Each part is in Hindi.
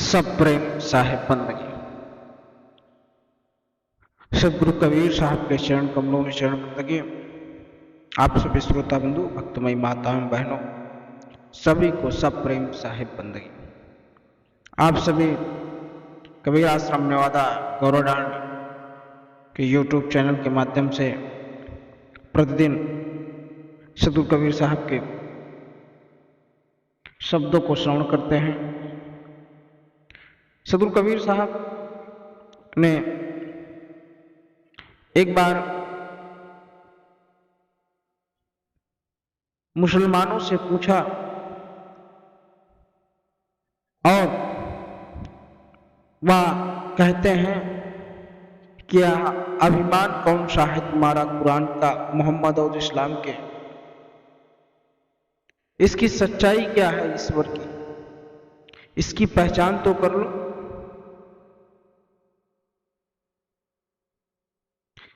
सब प्रेम साहिब बंदगी। सदगुरु कबीर साहब के चरण कमलों में चरण बंदगी। आप सभी श्रोता बंधु, भक्तमयी माताओं बहनों, सभी को सब प्रेम साहिब बंदगी। आप सभी कबीर आश्रम नेवादा गौरवडांड के यूट्यूब चैनल के माध्यम से प्रतिदिन सदगुरु कबीर साहब के शब्दों को श्रवण करते हैं। सदगुरु कबीर साहब ने एक बार मुसलमानों से पूछा और वह कहते हैं कि अभिमान कौन सा है तुम्हारा कुरान का, मोहम्मद और इस्लाम के? इसकी सच्चाई क्या है ईश्वर की? इसकी पहचान तो कर लो।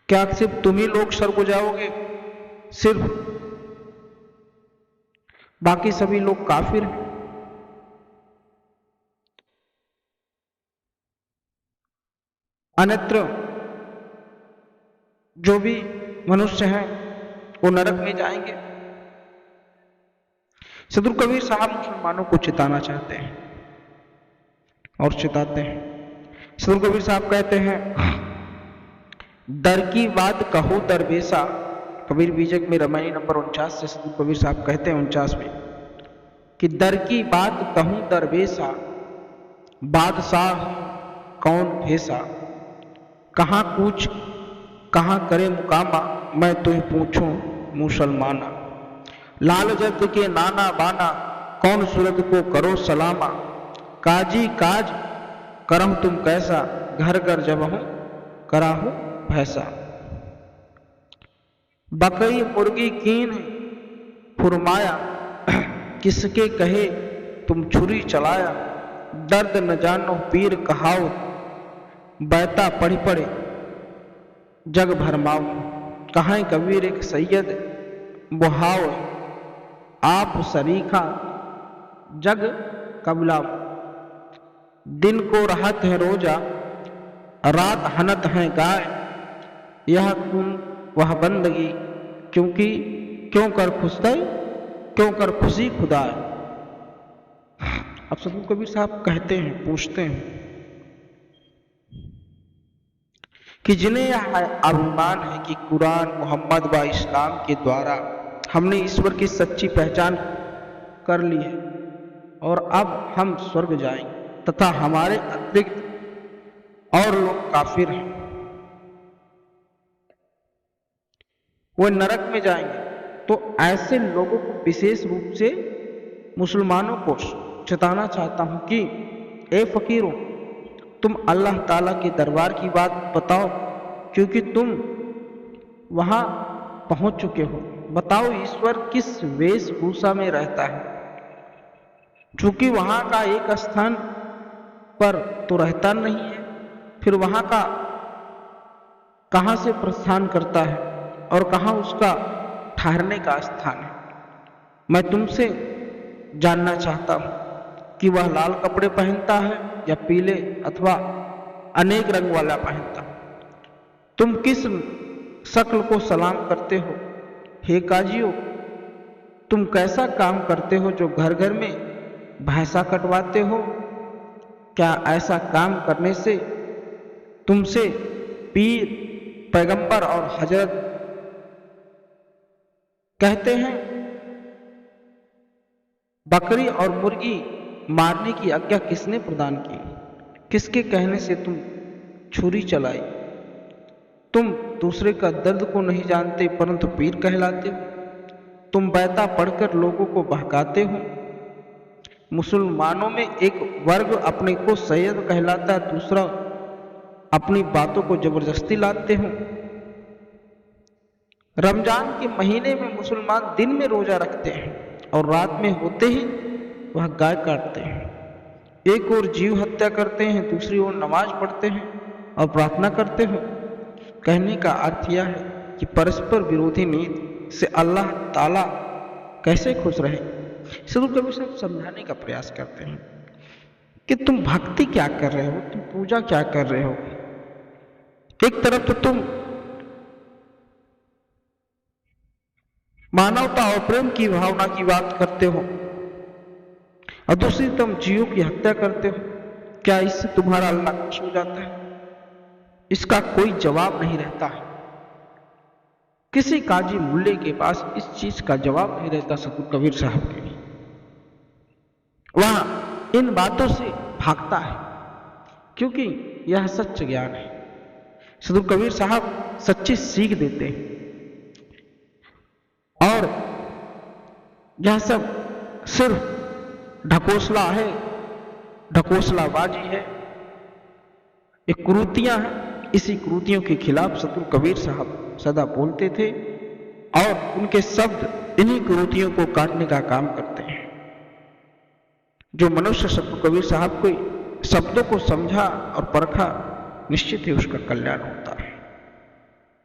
क्या सिर्फ तुम ही लोग स्वर्ग को जाओगे? सिर्फ बाकी सभी लोग काफिर हैं? अन्यत्र जो भी मनुष्य हैं वो नरक में जाएंगे। सदगुरु कबीर साहब मुसलमानों को चिताना चाहते हैं और चिताते हैं। सदगुरु कबीर साहब कहते हैं, दर की बात कहो दरवेशा। कबीर बीजक में रामायणी नंबर 49 से सदगुरु कबीर साहब कहते हैं 49 में कि दर की बात कहूं दरवेशा, बादशाह कौन भेसा, कहां कूच कहां करे मुकामा, मैं तुझे पूछूं मुसलमाना, लाल जद के नाना बाना, कौन सूरत को करो सलामा, काजी काज करहूं तुम कैसा, घर घर जब हूं कराहूं भैसा, बकरी मुर्गी कीन फुरमाया, किसके कहे तुम छुरी चलाया, दर्द न जानो पीर कहाओ, बैता पढ़ी पढ़े जग भरमाओ, कहां कबीर एक सैयद बुहाओ, आप सरीखा जग कबलाओ, दिन को राहत है रोजा, रात हनत है गाय, यह तुम वह बंदगी, क्योंकि क्यों कर खुशी खुदा। अब सदगुरु कबीर साहब कहते हैं, पूछते हैं कि जिन्हें यह अभिमान है कि कुरान, मोहम्मद व इस्लाम के द्वारा हमने ईश्वर की सच्ची पहचान कर ली है और अब हम स्वर्ग जाएंगे तथा हमारे अतिरिक्त और लोग काफिर हैं, वो नरक में जाएंगे, तो ऐसे लोगों को विशेष रूप से मुसलमानों को चेताना चाहता हूं कि ए फकीरों, तुम अल्लाह ताला के दरबार की बात बताओ, क्योंकि तुम वहां पहुंच चुके हो। बताओ ईश्वर किस वेशभूषा में रहता है, चूंकि वहां का एक स्थान पर तो रहता नहीं है, फिर वहां का कहां से प्रस्थान करता है और कहां उसका ठहरने का स्थान है। मैं तुमसे जानना चाहता हूं कि वह लाल कपड़े पहनता है या पीले अथवा अनेक रंग वाला पहनता है। तुम किस शक्ल को सलाम करते हो? हे काजियो, तुम कैसा काम करते हो जो घर घर में भैंसा कटवाते हो? क्या ऐसा काम करने से तुमसे पीर, पैगंबर और हजरत कहते हैं? बकरी और मुर्गी मारने की आज्ञा किसने प्रदान की? किसके कहने से तुम छुरी चलाई? तुम दूसरे का दर्द को नहीं जानते परंतु पीर कहलाते हो। तुम बैता पढ़कर लोगों को बहकाते हो। मुसलमानों में एक वर्ग अपने को सैयद कहलाता है, दूसरा अपनी बातों को जबरदस्ती लाते हो। रमजान के महीने में मुसलमान दिन में रोजा रखते हैं और रात में होते ही वह गाय काटते हैं। एक ओर जीव हत्या करते हैं, दूसरी ओर नमाज पढ़ते हैं और प्रार्थना करते हैं। कहने का अर्थ यह है कि परस्पर विरोधी नीति से अल्लाह ताला कैसे खुश रहे। सदगुरु कबीर साहब समझाने का प्रयास करते हैं कि तुम भक्ति क्या कर रहे हो, तुम पूजा क्या कर रहे हो। एक तरफ तो तुम मानवता और प्रेम की भावना की बात करते हो और दूसरी तुम जीवों की हत्या करते हो। क्या इससे तुम्हारा अल्लाह खुश हो जाता है? इसका कोई जवाब नहीं रहता है। किसी काजी मुल्ले के पास इस चीज का जवाब नहीं रहता सतगुरु कबीर साहब के लिए। वह इन बातों से भागता है क्योंकि यह सच्च ज्ञान है। सतगुरु कबीर साहब सच्ची सीख देते हैं और यह सब सिर्फ ढकोसला है, ढकोसलाबाजी है, ये कुरीतियां हैं। इसी कुरीतियों के खिलाफ सतगुरु कबीर साहब सदा बोलते थे और उनके शब्द इन्हीं कुरीतियों को काटने का काम करते हैं। जो मनुष्य सतगुरु कबीर साहब को शब्दों को समझा और परखा, निश्चित ही उसका कल्याण होता है।